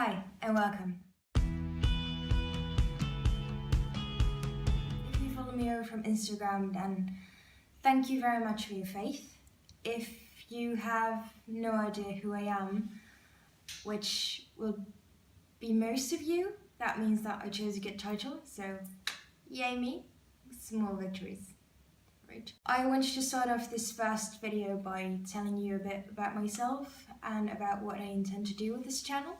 Hi and welcome. If you follow me over from Instagram, then thank you very much for your faith. If you have no idea who I am, which will be most of you, that means that I chose a good title, so yay me, small victories. Right. I wanted to start off this first video by telling you a bit about myself and about what I intend to do with this channel.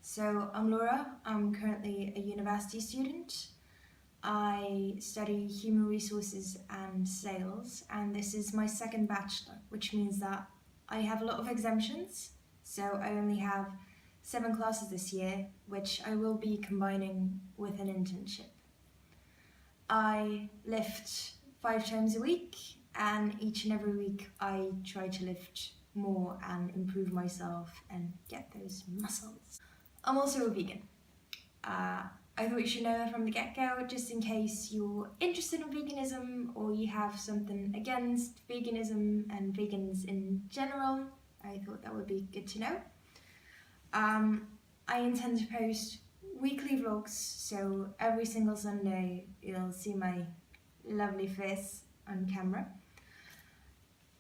So I'm Laura, I'm currently a university student. I study human resources and sales, and this is my second bachelor, which means that I have a lot of exemptions. So I only have 7 classes this year, which I will be combining with an internship. I lift 5 times a week, and each and every week I try to lift more and improve myself and get those muscles. I'm also a vegan. I thought you should know that from the get-go, just in case you're interested in veganism or you have something against veganism and vegans in general. I thought that would be good to know. I intend to post weekly vlogs, so every single Sunday you'll see my lovely face on camera.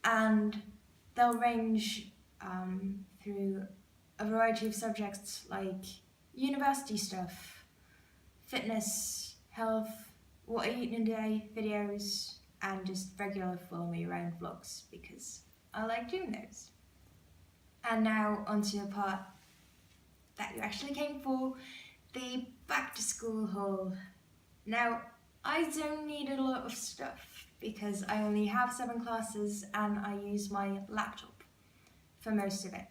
And they'll range through a variety of subjects like university stuff, fitness, health, what I eat in a day videos, and just regular follow me around vlogs because I like doing those. And now onto the part that you actually came for, the back to school haul. Now, I don't need a lot of stuff because I only have 7 classes and I use my laptop for most of it.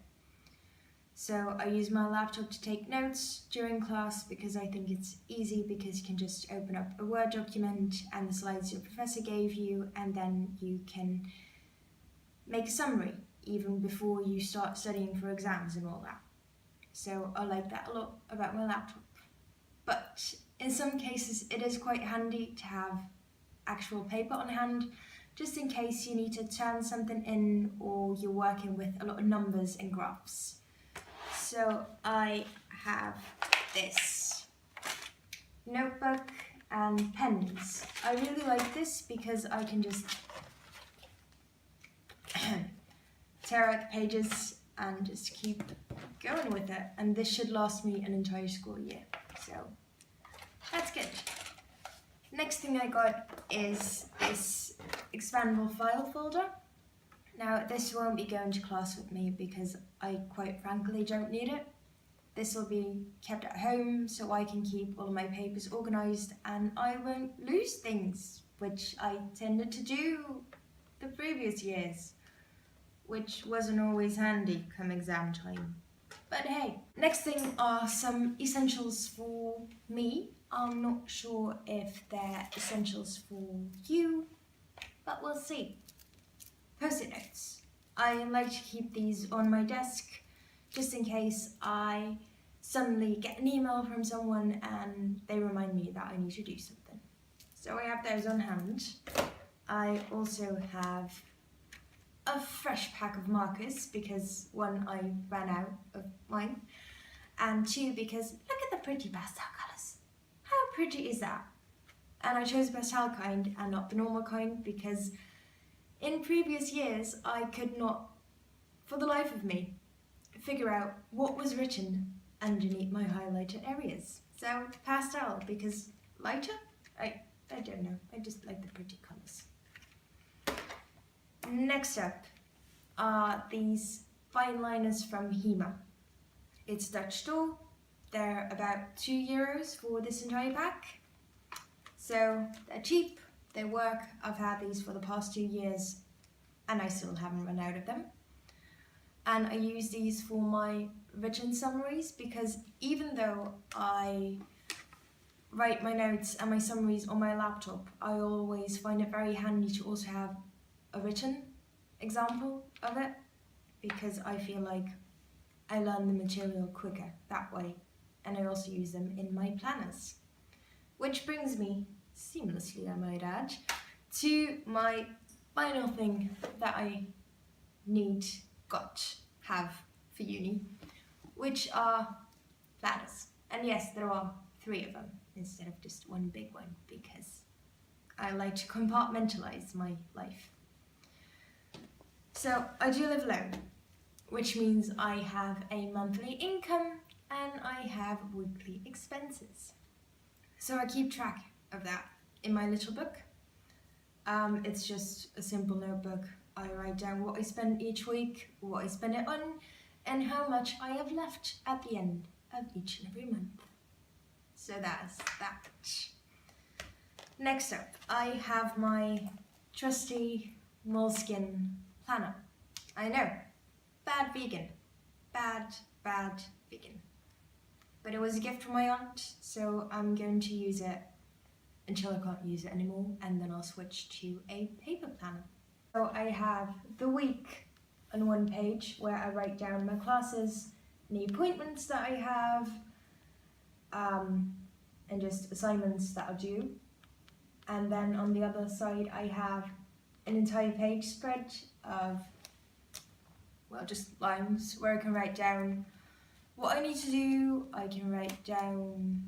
So I use my laptop to take notes during class because I think it's easy, because you can just open up a Word document and the slides your professor gave you, and then you can make a summary even before you start studying for exams and all that. So I like that a lot about my laptop. But in some cases it is quite handy to have actual paper on hand, just in case you need to turn something in or you're working with a lot of numbers and graphs. So I have this notebook and pens. I really like this because I can just tear out the pages and just keep going with it. And this should last me an entire school year. So that's good. Next thing I got is this expandable file folder. Now this won't be going to class with me because I quite frankly don't need it. This will be kept at home so I can keep all of my papers organised and I won't lose things, which I tended to do the previous years, which wasn't always handy come exam time. But hey, next thing are some essentials for me. I'm not sure if they're essentials for you, but we'll see. Post-it notes. I like to keep these on my desk just in case I suddenly get an email from someone and they remind me that I need to do something. So I have those on hand. I also have a fresh pack of markers because 1, I ran out of mine, and 2, because look at the pretty pastel colours. How pretty is that? And I chose the pastel kind and not the normal kind because in previous years I could not, for the life of me, figure out what was written underneath my highlighted areas. So pastel, because lighter? I don't know, I just like the pretty colours. Next up are these fine liners from Hiya. It's a Dutch store. They're about €2 for this entire pack. So they're cheap, they work. I've had these for the past 2 years and I still haven't run out of them. And I use these for my written summaries because even though I write my notes and my summaries on my laptop, I always find it very handy to also have a written example of it because I feel like I learn the material quicker that way, and I also use them in my planners. Which brings me, seamlessly I might add, to my final thing that I have for uni, which are planners. And yes, there are 3 of them instead of just one big one because I like to compartmentalize my life. So I do live alone, which means I have a monthly income and I have weekly expenses. So I keep track of that in my little book. It's just a simple notebook. I write down what I spend each week, what I spend it on, and how much I have left at the end of each and every month. So that's that. Next up, I have my trusty moleskin planner. I know, bad vegan. Bad vegan. But it was a gift from my aunt, so I'm going to use it until I can't use it anymore, and then I'll switch to a paper planner. So I have the week on one page where I write down my classes, any appointments that I have, and just assignments that I'll do. And then on the other side I have an entire page spread of, well, just lines where I can write down what I need to do. I can write down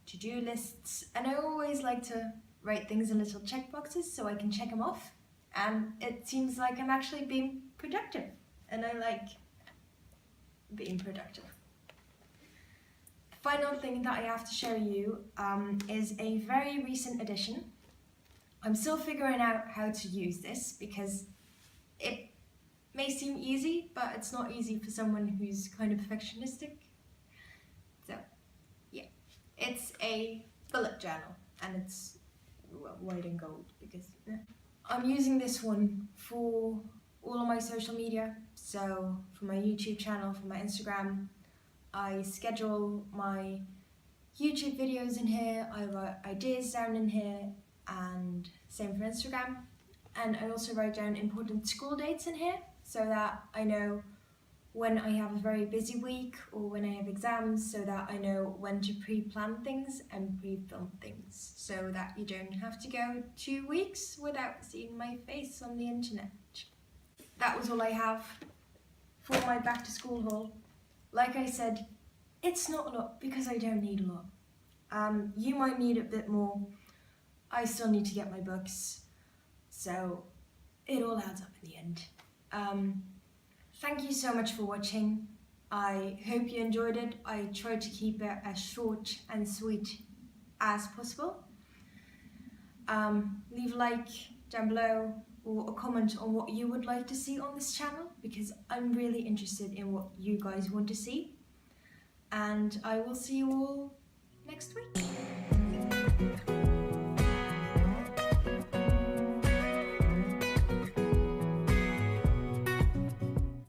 to-do lists, and I always like to write things in little checkboxes so I can check them off, and it seems like I'm actually being productive, and I like being productive. The final thing that I have to show you is a very recent addition. I'm still figuring out how to use this because it may seem easy, but it's not easy for someone who's kind of perfectionistic. So yeah, it's a bullet journal, and it's white and gold because I'm using this one for all of my social media. So for my YouTube channel, for my Instagram, I schedule my YouTube videos in here, I write ideas down in here, and same for Instagram. And I also write down important school dates in here so that I know when I have a very busy week or when I have exams, so that I know when to pre-plan things and pre-film things, so that you don't have to go 2 weeks without seeing my face on the internet. That was all I have for my back to school haul. Like I said, it's not a lot because I don't need a lot. You might need a bit more. I still need to get my books, so it all adds up in the end. Thank you so much for watching. I hope you enjoyed it. I tried to keep it as short and sweet as possible. Leave a like down below or a comment on what you would like to see on this channel, because I'm really interested in what you guys want to see. And I will see you all next week.